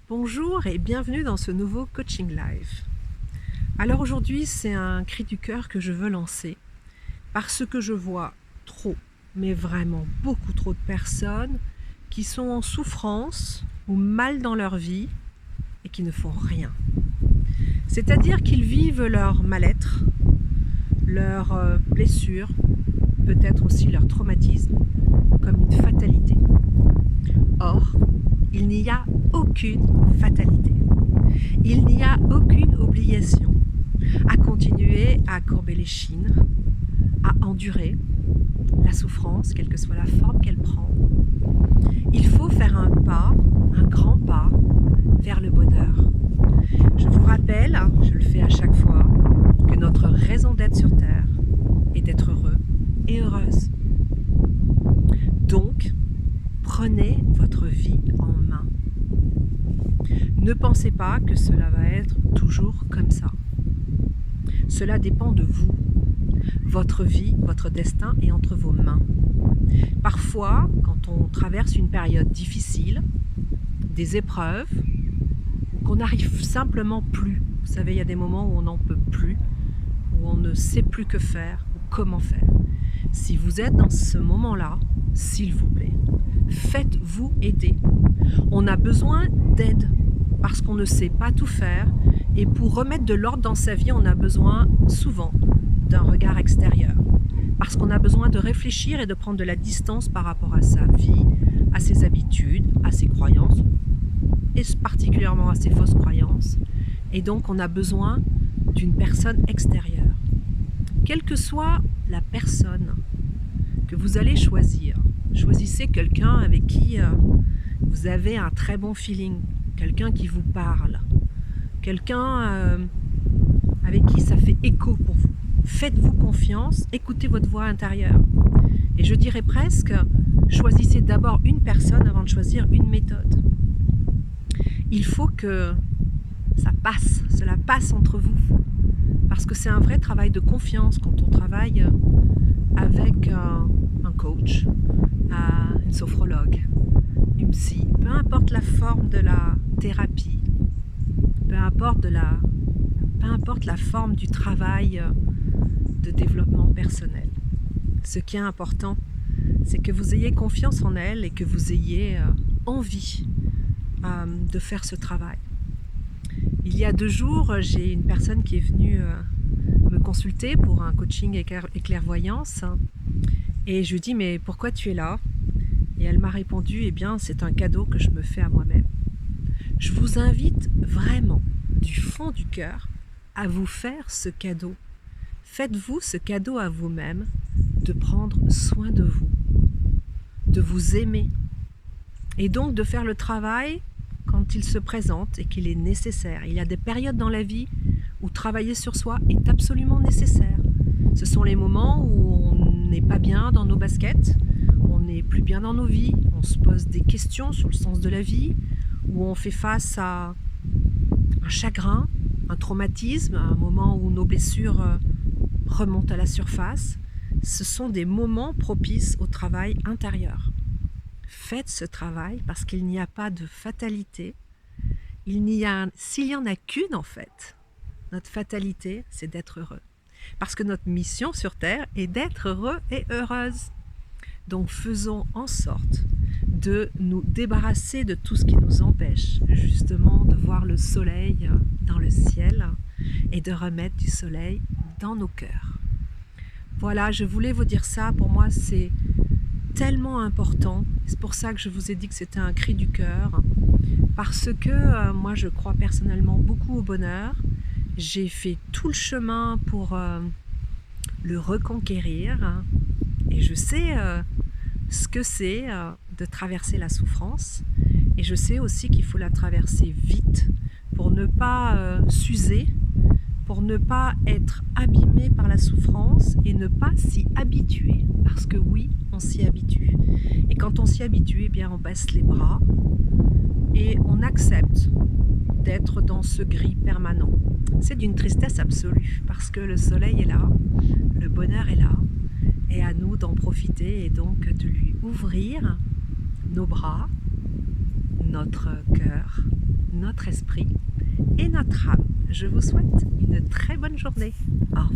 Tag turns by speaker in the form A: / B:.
A: Bonjour et bienvenue dans ce nouveau coaching live. Alors aujourd'hui, c'est un cri du cœur que je veux lancer parce que je vois trop, mais vraiment beaucoup trop de personnes qui sont en souffrance ou mal dans leur vie et qui ne font rien. C'est-à-dire qu'ils vivent leur mal-être, leurs blessures, peut-être aussi leur traumatisme comme une fatalité. Or, il n'y a aucune fatalité. Il n'y a aucune obligation à continuer à courber les chines, à endurer la souffrance, quelle que soit la forme qu'elle prend. Il faut faire un pas, un grand pas vers le bonheur. Je vous rappelle, je le fais à chaque fois, que notre raison d'être sur Terre est d'être heureux et heureuse. Donc, prenez votre vie en main. Ne pensez pas que cela va être toujours comme ça. Cela dépend de vous. Votre vie, votre destin est entre vos mains. Parfois, quand on traverse une période difficile, des épreuves, ou qu'on n'arrive simplement plus, vous savez, il y a des moments où on n'en peut plus, où on ne sait plus que faire ou comment faire. Si vous êtes dans ce moment-là, s'il vous plaît, faites-vous aider. On a besoin d'aide parce qu'on ne sait pas tout faire et pour remettre de l'ordre dans sa vie, on a besoin souvent d'un regard extérieur parce qu'on a besoin de réfléchir et de prendre de la distance par rapport à sa vie, à ses habitudes, à ses croyances et particulièrement à ses fausses croyances. Et donc, on a besoin d'une personne extérieure. Quelle que soit la personne que vous allez choisir, choisissez quelqu'un avec qui vous avez un très bon feeling, quelqu'un qui vous parle, quelqu'un avec qui ça fait écho pour vous. Faites-vous confiance, écoutez votre voix intérieure. Et je dirais presque, choisissez d'abord une personne avant de choisir une méthode. Il faut que cela passe entre vous. Parce que c'est un vrai travail de confiance quand on travaille avec un coach, une sophrologue, une psy, peu importe la forme de la thérapie, peu importe la forme du travail de développement personnel. Ce qui est important, c'est que vous ayez confiance en elle et que vous ayez envie de faire ce travail. Il y a 2 jours, j'ai une personne qui est venue me consulter pour un coaching et clairvoyance. Et je lui ai dit, mais pourquoi tu es là? Et elle m'a répondu, eh bien, c'est un cadeau que je me fais à moi-même. Je vous invite vraiment, du fond du cœur, à vous faire ce cadeau. Faites-vous ce cadeau à vous-même, de prendre soin de vous aimer. Et donc de faire le travail quand il se présente et qu'il est nécessaire. Il y a des périodes dans la vie où travailler sur soi est absolument nécessaire. Ce sont les moments où on n'est pas bien dans nos baskets, on n'est plus bien dans nos vies, on se pose des questions sur le sens de la vie, où on fait face à un chagrin, un traumatisme, un moment où nos blessures remontent à la surface. Ce sont des moments propices au travail intérieur. Faites ce travail parce qu'il n'y a pas de fatalité. S'il y en a qu'une en fait, notre fatalité, c'est d'être heureux. Parce que notre mission sur Terre est d'être heureux et heureuse. Donc faisons en sorte de nous débarrasser de tout ce qui nous empêche justement de voir le soleil dans le ciel et de remettre du soleil dans nos cœurs. Voilà, je voulais vous dire ça. Pour moi, c'est tellement important. C'est pour ça que je vous ai dit que c'était un cri du cœur. Parce que moi, je crois personnellement beaucoup au bonheur. J'ai fait tout le chemin pour le reconquérir. Et je sais ce que c'est de traverser la souffrance. Et je sais aussi qu'il faut la traverser vite pour ne pas s'user, pour ne pas être abîmé par la souffrance et ne pas s'y habituer. Parce que oui, on s'y habitue. Et quand on s'y habitue, eh bien, on baisse les bras et on accepte d'être dans ce gris permanent. C'est d'une tristesse absolue parce que le soleil est là, le bonheur est là, et à nous d'en profiter et donc de lui ouvrir nos bras, notre cœur, notre notre esprit et notre âme. Je vous souhaite une très bonne journée. Au revoir.